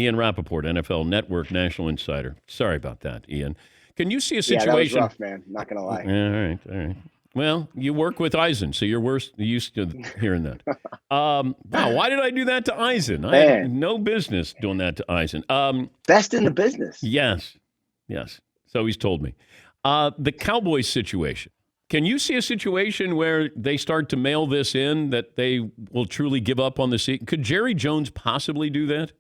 Ian Rapoport, NFL Network National Insider. Sorry about that, Ian. Can you see a Yeah, that was situation? rough, man. Not gonna lie. All right. Well, you work with Eisen, so you're used to hearing that. Wow, why did I do that to Eisen? I had Man. no business doing that to Eisen. Best in the business. Yes. So he's told me. The Cowboys situation. Can you see a situation where they start to mail this in that they will truly give up on the season? Could Jerry Jones possibly do that?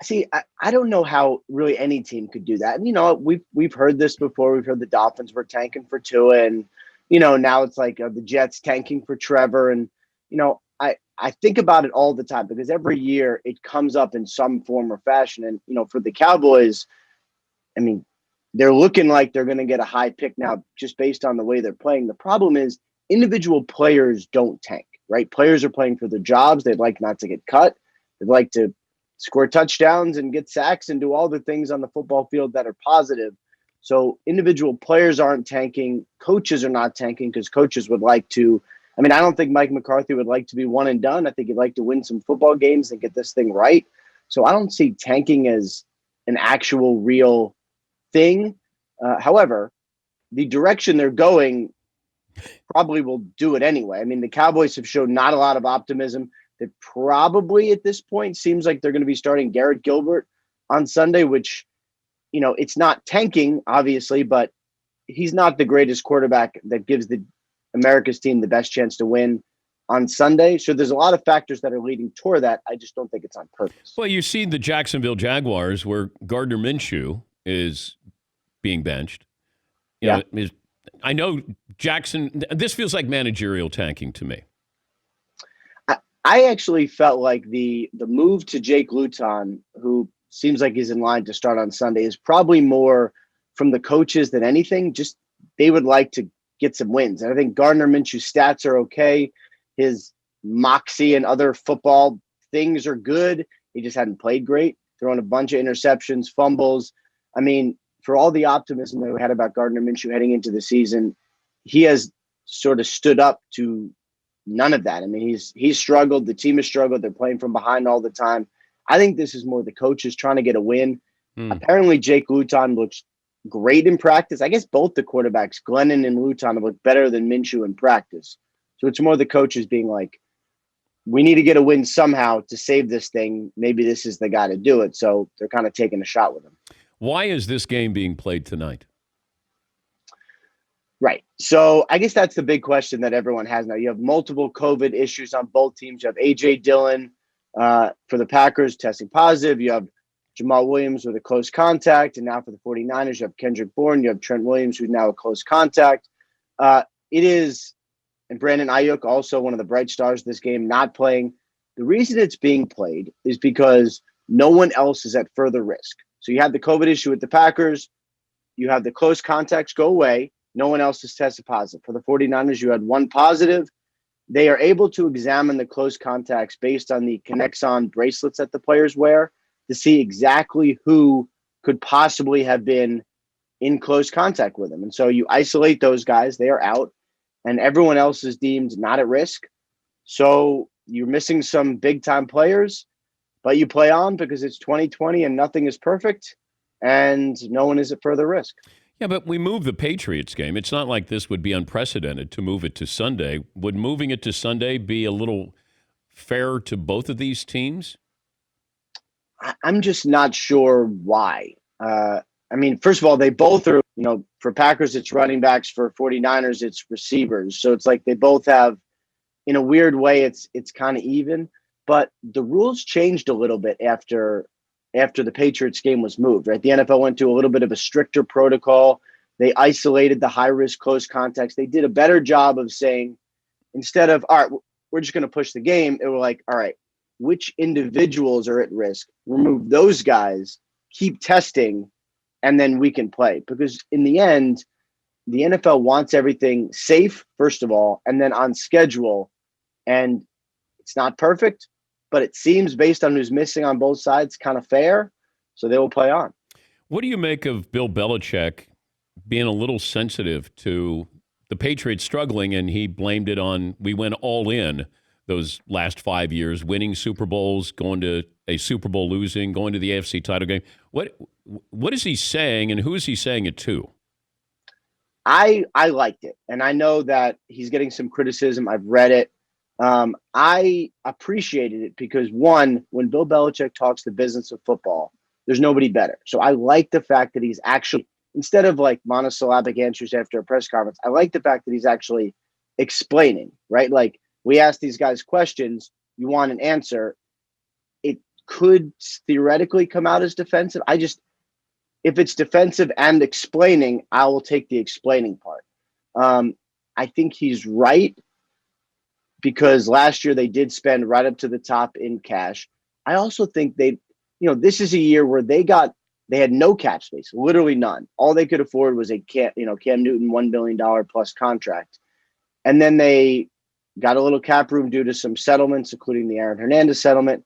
See, I don't know how really any team could do that. And, you know, we've heard this before. We've heard the Dolphins were tanking for Tua, and, you know, now it's like the Jets tanking for Trevor. And, you know, I think about it all the time because every year it comes up in some form or fashion. And, you know, for the Cowboys, I mean, they're looking like they're going to get a high pick now just based on the way they're playing. The problem is individual players don't tank, right? Players are playing for their jobs. They'd like not to get cut. They'd like to score touchdowns and get sacks and do all the things on the football field that are positive. So individual players aren't tanking. Coaches are not tanking because coaches would like to. I mean, I don't think Mike McCarthy would like to be one and done. I think he'd like to win some football games and get this thing right. So I don't see tanking as an actual real thing. However, the direction they're going probably will do it anyway. I mean, the Cowboys have shown not a lot of optimism. That probably at this point seems like they're going to be starting Garrett Gilbert on Sunday, which, you know, it's not tanking, obviously, but he's not the greatest quarterback that gives the America's team the best chance to win on Sunday. So there's a lot of factors that are leading toward that. I just don't think it's on purpose. Well, you see the Jacksonville Jaguars where Gardner Minshew is being benched. You know, I know Jackson, this feels like managerial tanking to me. I actually felt like the move to Jake Luton, who seems like he's in line to start on Sunday, is probably more from the coaches than anything. Just they would like to get some wins. And I think Gardner Minshew's stats are okay. His moxie and other football things are good. He just hadn't played great, throwing a bunch of interceptions, fumbles. I mean, for all the optimism that we had about Gardner Minshew heading into the season, he has sort of stood up to none of that. I mean, he's struggled. The team has struggled. They're playing from behind all the time. I think this is more the coaches trying to get a win. Apparently, Jake Luton looks great in practice. I guess both the quarterbacks, Glennon and Luton, have looked better than Minshew in practice. So it's more the coaches being like, we need to get a win somehow to save this thing. Maybe this is the guy to do it. So they're kind of taking a shot with him. Why is this game being played tonight? Right. So I guess that's the big question that everyone has now. You have multiple COVID issues on both teams. You have A.J. Dillon for the Packers testing positive. You have Jamal Williams with a close contact. And now for the 49ers, you have Kendrick Bourne. You have Trent Williams, who's now a close contact. It is, and Brandon Ayuk, also one of the bright stars of this game, not playing. The reason it's being played is because no one else is at further risk. So you have the COVID issue with the Packers. You have the close contacts go away. No one else has tested positive. For the 49ers, you had one positive. They are able to examine the close contacts based on the Connexon bracelets that the players wear to see exactly who could possibly have been in close contact with them. And so you isolate those guys. They are out. And everyone else is deemed not at risk. So you're missing some big-time players, but you play on because it's 2020 and nothing is perfect, and no one is at further risk. Yeah, but we moved the Patriots game. It's not like this would be unprecedented to move it to Sunday. Would moving it to Sunday be a little fair to both of these teams? I'm just not sure why. I mean, first of all, they both are, you know, for Packers, it's running backs. For 49ers, it's receivers. So it's like they both have, in a weird way, it's kind of even. But the rules changed a little bit after the Patriots game was moved, right? The NFL went to a little bit of a stricter protocol. They isolated the high-risk close contacts. They did a better job of saying, instead of, all right, we're just going to push the game, it was like, all right, which individuals are at risk? Remove those guys, keep testing, and then we can play. Because in the end, the NFL wants everything safe, first of all, and then on schedule. And it's not perfect, but it seems, based on who's missing on both sides, kind of fair. So they will play on. What do you make of Bill Belichick being a little sensitive to the Patriots struggling, and he blamed it on, we went all in those last 5 years, winning Super Bowls, going to a Super Bowl losing, going to the AFC title game. What is he saying, and who is he saying it to? I liked it, and I know that he's getting some criticism. I've read it. I appreciated it because, one, when Bill Belichick talks the business of football, there's nobody better. So I like the fact that he's actually, instead of like monosyllabic answers after a press conference, I like the fact that he's actually explaining, right? Like, we ask these guys questions, you want an answer. It could theoretically come out as defensive. If it's defensive and explaining, I will take the explaining part. I think he's right because last year they did spend right up to the top in cash. I also think this is a year where they had no cap space, literally none. All they could afford was a Cam Newton $1 billion plus contract. And then they got a little cap room due to some settlements, including the Aaron Hernandez settlement.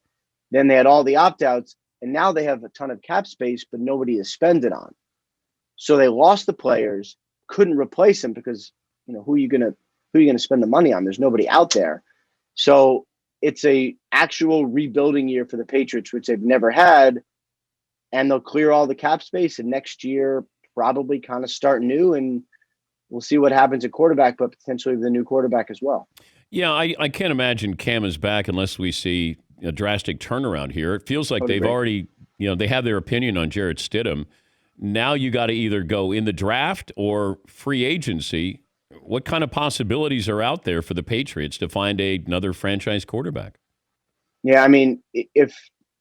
Then they had all the opt-outs, and now they have a ton of cap space, but nobody to spend it on. So they lost the players, couldn't replace them because who are you gonna spend the money on? There's nobody out there. So it's a actual rebuilding year for the Patriots, which they've never had, and they'll clear all the cap space, and next year probably kind of start new, and we'll see what happens at quarterback, but potentially the new quarterback as well. Yeah, I can't imagine Cam is back unless we see a drastic turnaround here. It feels like they've already, they have their opinion on Jarrett Stidham. Now you got to either go in the draft or free agency. What kind of possibilities are out there for the Patriots to find another franchise quarterback? Yeah, I mean, if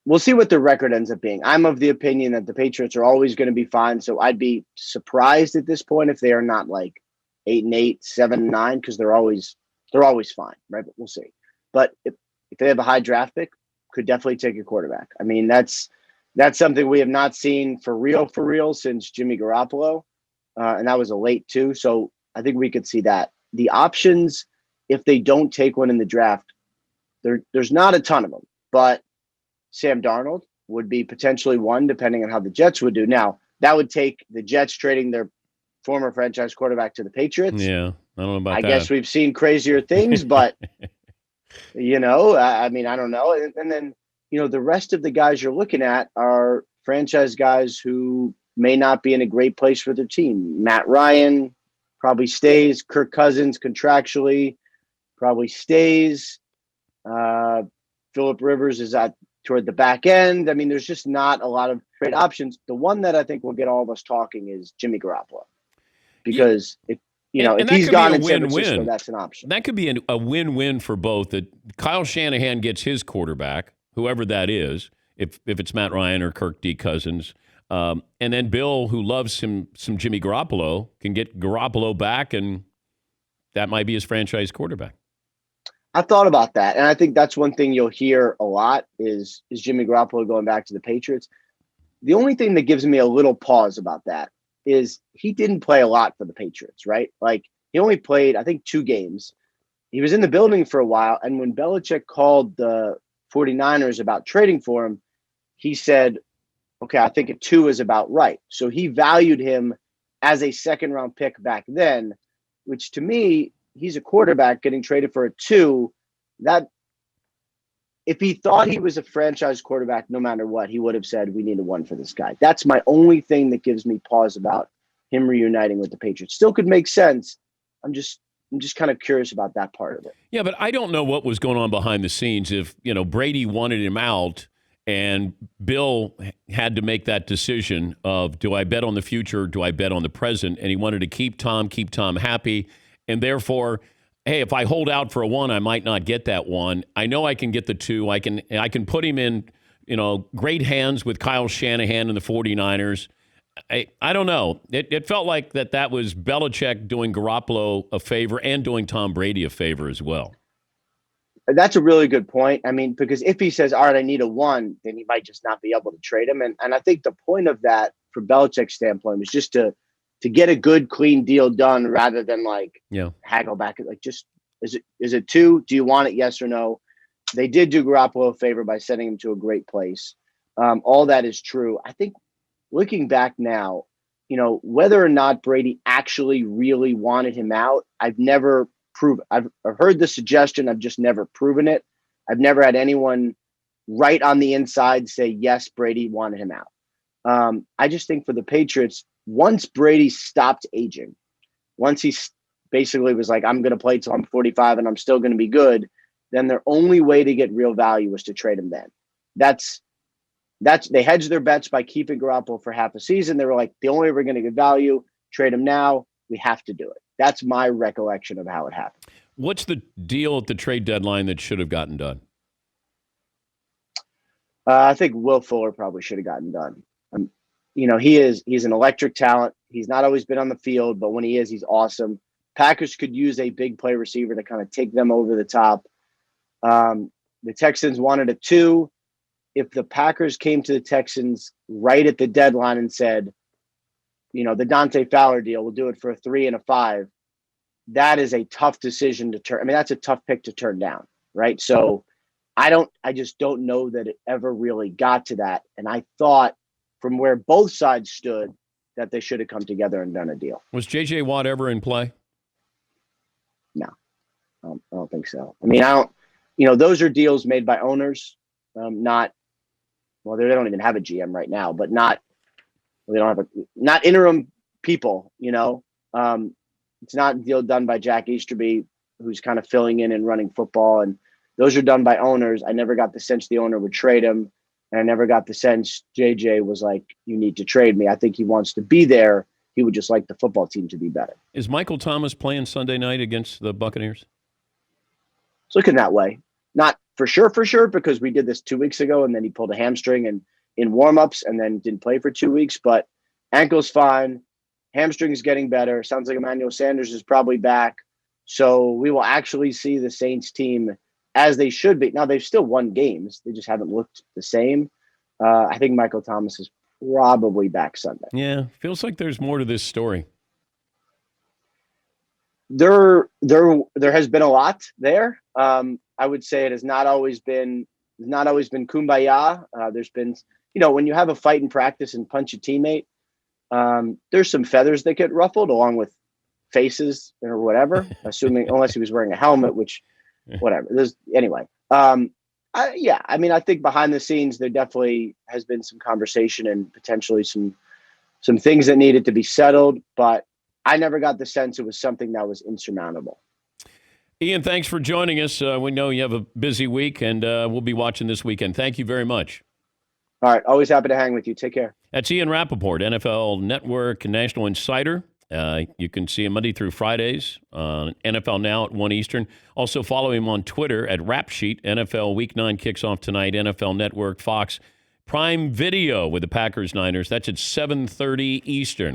we'll see what the record ends up being. I'm of the opinion that the Patriots are always going to be fine. So I'd be surprised at this point if they are not like 8-8, 7-9, because they're always fine, right? But we'll see. But if they have a high draft pick, could definitely take a quarterback. I mean, that's something we have not seen for real since Jimmy Garoppolo, and that was a late too. So I think we could see that. The options, if they don't take one in the draft, there's not a ton of them, but Sam Darnold would be potentially one, depending on how the Jets would do. Now, that would take the Jets trading their former franchise quarterback to the Patriots. Yeah, I don't know about that. I guess we've seen crazier things, but I mean, I don't know. And then, the rest of the guys you're looking at are franchise guys who may not be in a great place for their team. Matt Ryan probably stays. Kirk Cousins contractually probably stays. Phillip Rivers is toward the back end. I mean, there's just not a lot of great options. The one that I think will get all of us talking is Jimmy Garoppolo, because if he's gone in San Francisco, that's an option. That could be a win-win for both. That Kyle Shanahan gets his quarterback, whoever that is, if it's Matt Ryan or Kirk D. Cousins, and then Bill, who loves some Jimmy Garoppolo, can get Garoppolo back, and that might be his franchise quarterback. I thought about that, and I think that's one thing you'll hear a lot is Jimmy Garoppolo going back to the Patriots. The only thing that gives me a little pause about that is he didn't play a lot for the Patriots, right? Like, he only played, I think, 2 games. He was in the building for a while, and when Belichick called the 49ers about trading for him, he said, okay, I think a 2 is about right. So he valued him as a second-round pick back then, which to me, he's a quarterback getting traded for a 2. That if he thought he was a franchise quarterback, no matter what, he would have said, we need a 1 for this guy. That's my only thing that gives me pause about him reuniting with the Patriots. Still could make sense. I'm just kind of curious about that part of it. Yeah, but I don't know what was going on behind the scenes. If, Brady wanted him out and Bill had to make that decision of, do I bet on the future? Do I bet on the present? And he wanted to keep Tom happy. And therefore, hey, if I hold out for a 1, I might not get that 1. I know I can get the 2. I can put him in, great hands with Kyle Shanahan and the 49ers. I don't know. It felt like that was Belichick doing Garoppolo a favor and doing Tom Brady a favor as well. That's a really good point. I mean, because if he says, all right, I need a 1, then he might just not be able to trade him. And I think the point of that, from Belichick's standpoint, was just to get a good, clean deal done rather than haggle back. Like, just is it 2? Do you want it? Yes or no? They did do Garoppolo a favor by sending him to a great place. All that is true. I think looking back now, whether or not Brady actually really wanted him out, I've never I've heard the suggestion. I've just never proven it. I've never had anyone right on the inside say, yes, Brady wanted him out. I just think for the Patriots, once Brady stopped aging, once he basically was like, I'm going to play till I'm 45 and I'm still going to be good, then their only way to get real value was to trade him then. They hedged their bets by keeping Garoppolo for half a season. They were like, the only way we're going to get value, trade him now. We have to do it. That's my recollection of how it happened. What's the deal at the trade deadline that should have gotten done? I think Will Fuller probably should have gotten done. He's an electric talent. He's not always been on the field, but when he is, he's awesome. Packers could use a big play receiver to kind of take them over the top. The Texans wanted a 2. If the Packers came to the Texans right at the deadline and said, the Dante Fowler deal, we'll do it for a 3 and a 5, that is a tough decision to turn. I mean, that's a tough pick to turn down, right? So I just don't know that it ever really got to that. And I thought from where both sides stood that they should have come together and done a deal. Was J.J. Watt ever in play? No, I don't think so. I mean, those are deals made by owners, they don't even have a GM right now, but not interim people, it's not a deal done by Jack Easterby, who's kind of filling in and running football. And those are done by owners. I never got the sense the owner would trade him. And I never got the sense JJ was like, you need to trade me. I think he wants to be there. He would just like the football team to be better. Is Michael Thomas playing Sunday night against the Buccaneers? It's looking that way. Not for sure, because we did this 2 weeks ago and then he pulled a hamstring and in warmups and then didn't play for 2 weeks, but ankle's fine. Hamstring's getting better. Sounds like Emmanuel Sanders is probably back. So we will actually see the Saints team as they should be. Now, they've still won games. They just haven't looked the same. I think Michael Thomas is probably back Sunday. Yeah, feels like there's more to this story. There has been a lot there. I would say it has not always been kumbaya. There's been, when you have a fight in practice and punch a teammate, there's some feathers that get ruffled along with faces or whatever, unless he was wearing a helmet, which whatever. Anyway. I think behind the scenes, there definitely has been some conversation and potentially some things that needed to be settled, but I never got the sense it was something that was insurmountable. Ian, thanks for joining us. We know you have a busy week, and we'll be watching this weekend. Thank you very much. All right. Always happy to hang with you. Take care. That's Ian Rapoport, NFL Network National Insider. You can see him Monday through Fridays on NFL Now at 1 Eastern. Also follow him on Twitter at RapSheet. NFL Week 9 kicks off tonight. NFL Network, Fox, Prime Video with the Packers-Niners. That's at 7:30 Eastern.